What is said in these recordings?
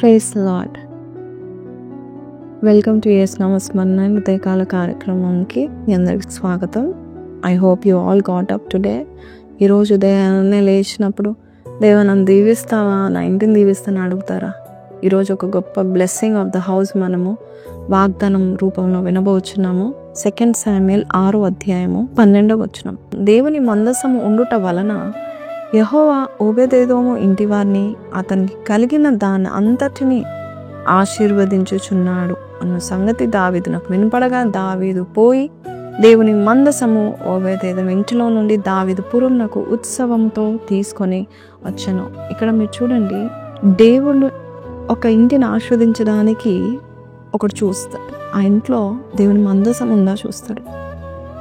Praise lord. Welcome to Yesu నామస్మరణ ఉదయకాల కార్యక్రమానికి మీ అందరికి స్వాగతం. I hope you all got up today. ఈరోజు ఉదయాన్నే లేచినప్పుడు దేవా నన్ను దీవిస్తావా, నా ఇంటిని దీవిస్తాను అడుగుతారా? ఈరోజు ఒక గొప్ప బ్లెస్సింగ్ ఆఫ్ ద హౌస్ మనము వాగ్దానం రూపంలో వినబోచున్నాము. 2 శామ్యూయల్ 6వ అధ్యాయము 12వ వచనం. దేవుని మందసము ఉండుట వలన యెహోవా ఓబేదెదోము ఇంటి వారిని అతనికి కలిగిన దాన్ని అంతటిని ఆశీర్వదించుచున్నాడు అన్న సంగతి దావీదునకు వినపడగా దావీదు పోయి దేవుని మందసము ఓబేదెదోము ఇంటిలో నుండి దావీదు పురమునకు ఉత్సవంతో తీసుకొని వచ్చెను. ఇక్కడ మీరు చూడండి, దేవుడు ఒక ఇంటిని ఆస్వాదించడానికి ఒకడు చూస్తాడు. ఆ ఇంట్లో దేవుని మందసం ఉందా చూస్తాడు.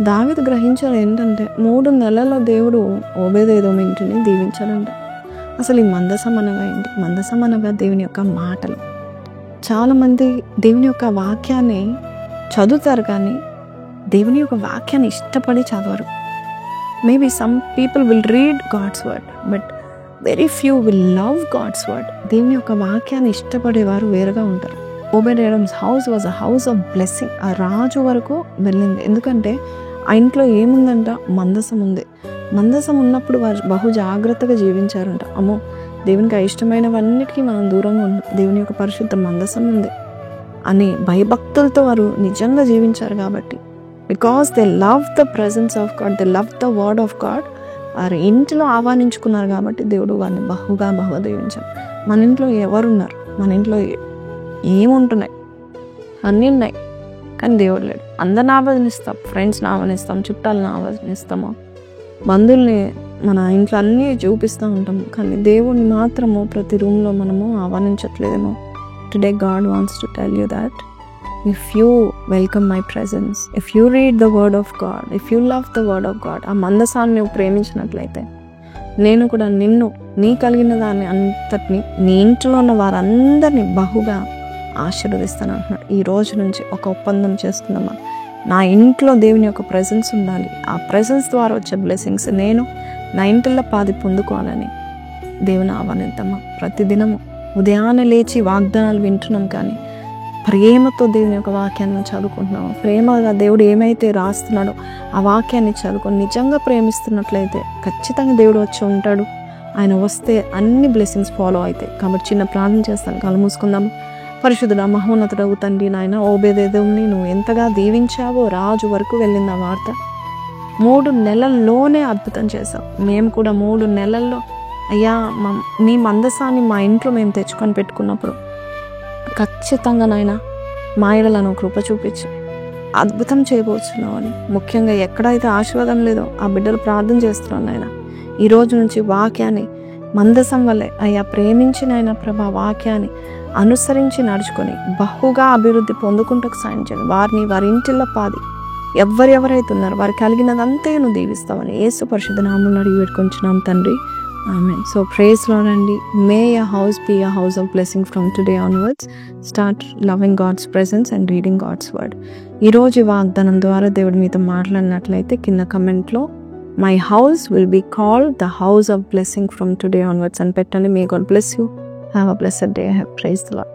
దావీదు గ్రహించాడు ఏంటంటే 3 నెలల్లో దేవుడు ఓబేదెదోము ఇంటిని దీవించాడంట. అసలు ఈ మందసం అనగా ఏంటి? మందసం అనగా దేవుని యొక్క మాటలు. చాలామంది దేవుని యొక్క వాక్యాన్ని చదువుతారు, కానీ దేవుని యొక్క వాక్యాన్ని ఇష్టపడి చదవరు. Maybe some people will read God's word, but very few will love God's word. దేవుని యొక్క వాక్యాన్ని ఇష్టపడేవారు వేరుగా ఉంటారు. Obededom's house was a house of blessing. ఆ రాజు వరకు వెళ్ళింది. ఎందుకంటే ఆ ఇంట్లో ఏముందంట? మందసం ఉంది. మందసం ఉన్నప్పుడు వారు బహు జాగ్రత్తగా జీవించారంట. అమ్మో, దేవునికి ఇష్టమైనవన్నిటికీ మనం దూరంగా ఉన్నాం, దేవుని యొక్క పరిశుద్ధ మందసం ఉంది అని భయభక్తులతో వారు నిజంగా జీవించారు. కాబట్టి because they love the presence of God, they love the word of God, వారు ఇంట్లో ఆహ్వానించుకున్నారు. కాబట్టి దేవుడు వారిని బహుగా దీవించారు. మన ఇంట్లో ఎవరున్నారు? మన ఇంట్లో ఏముంటున్నాయి? అన్నీ ఉన్నాయి, కానీ దేవుడు లేడు. అందరిని ఆహ్వానిస్తాం, ఫ్రెండ్స్ని ఆహ్వానిస్తాం, చుట్టాలను ఆహ్వానిస్తాము, బంధువుల్ని మన ఇంట్లో అన్నీ చూపిస్తూ ఉంటాము, కానీ దేవుడిని మాత్రము ప్రతి రూమ్లో మనము ఆహ్వానించట్లేదేమో. Today God wants to tell you that if you welcome my presence, if you read the word of God, if you love the word of God, ఆ మందసాన్ని నువ్వు ప్రేమించినట్లయితే నేను కూడా నిన్ను, నీ కలిగిన దాన్ని అంతటిని, నీ ఇంట్లో ఉన్న వారందరినీ బహుగా ఆశీర్వదిస్తాను అంటున్నాడు. ఈ రోజు నుంచి ఒక ఒప్పందం చేసుకుందామా? నా ఇంట్లో దేవుని యొక్క ప్రెజెన్స్ ఉండాలి. ఆ ప్రెజెన్స్ ద్వారా వచ్చే బ్లెస్సింగ్స్ నేను నా ఇంటిలో పాది పొందుకోవాలని దేవుని ఆహ్వానిద్దామా? ప్రతిదినము ఉదయాన్నే లేచి వాగ్దానాలు వింటున్నాం, కానీ ప్రేమతో దేవుని యొక్క వాక్యాన్ని చదువుకుంటున్నాము. ప్రేమగా దేవుడు ఏమైతే రాస్తున్నాడో ఆ వాక్యాన్ని చదువుకొని నిజంగా ప్రేమిస్తున్నట్లయితే ఖచ్చితంగా దేవుడు వచ్చి ఉంటాడు. ఆయన వస్తే అన్ని బ్లెస్సింగ్స్ ఫాలో అవుతాయి. కాబట్టి చిన్న ప్రార్థన చేస్తాను, కళ్ళు మూసుకుందాము. పరిశుద్ధుడా, మహోన్నతుడవు తండ్రి, నాయన ఓబేదెదోముని నువ్వు ఎంతగా దీవించావో, రాజు వరకు వెళ్ళింది ఆ వార్త. 3 నెలల్లోనే అద్భుతం చేసావు. మేము కూడా 3 నెలల్లో అయ్యా నీ మందసాన్ని మా ఇంట్లో మేము తెచ్చుకొని పెట్టుకున్నప్పుడు ఖచ్చితంగా నాయన మా ఇళ్ళను కృప చూపించి అద్భుతం చేయబోతున్నావు అని, ముఖ్యంగా ఎక్కడైతే ఆశీర్వాదం లేదో ఆ బిడ్డలు ప్రార్థన చేస్తున్నాను నాయన. ఈ రోజు నుంచి వాక్యాన్ని మందసం వల్లే అయ్యా ప్రేమించిన ఆయన ప్రభా వాక్యాన్ని అనుసరించి నడుచుకొని బహుగా అభివృద్ధి పొందుకుంటూ సాయం చేయండి. వారిని వారి ఇంటిలో పాది ఎవరెవరైతే ఉన్నారో వారు కలిగినదంతే నువ్వు దీవిస్తావని యేసు పరిశుద్ధ నామములో అడిగి పెట్టుకుంటున్నాం తండ్రి, ఆమేన్. సో ప్రైజ్ లార్డ్ అండి. May your house be a house of blessing from today onwards. Start loving God's presence and reading God's word. ఈరోజు వాగ్దానం ద్వారా దేవుడు మీతో మాట్లాడినట్లయితే కింద కమెంట్లో my house will be called the house of blessing from today onwards అని పెట్టండి. May God bless you. Have a blessed day. Praise the lord.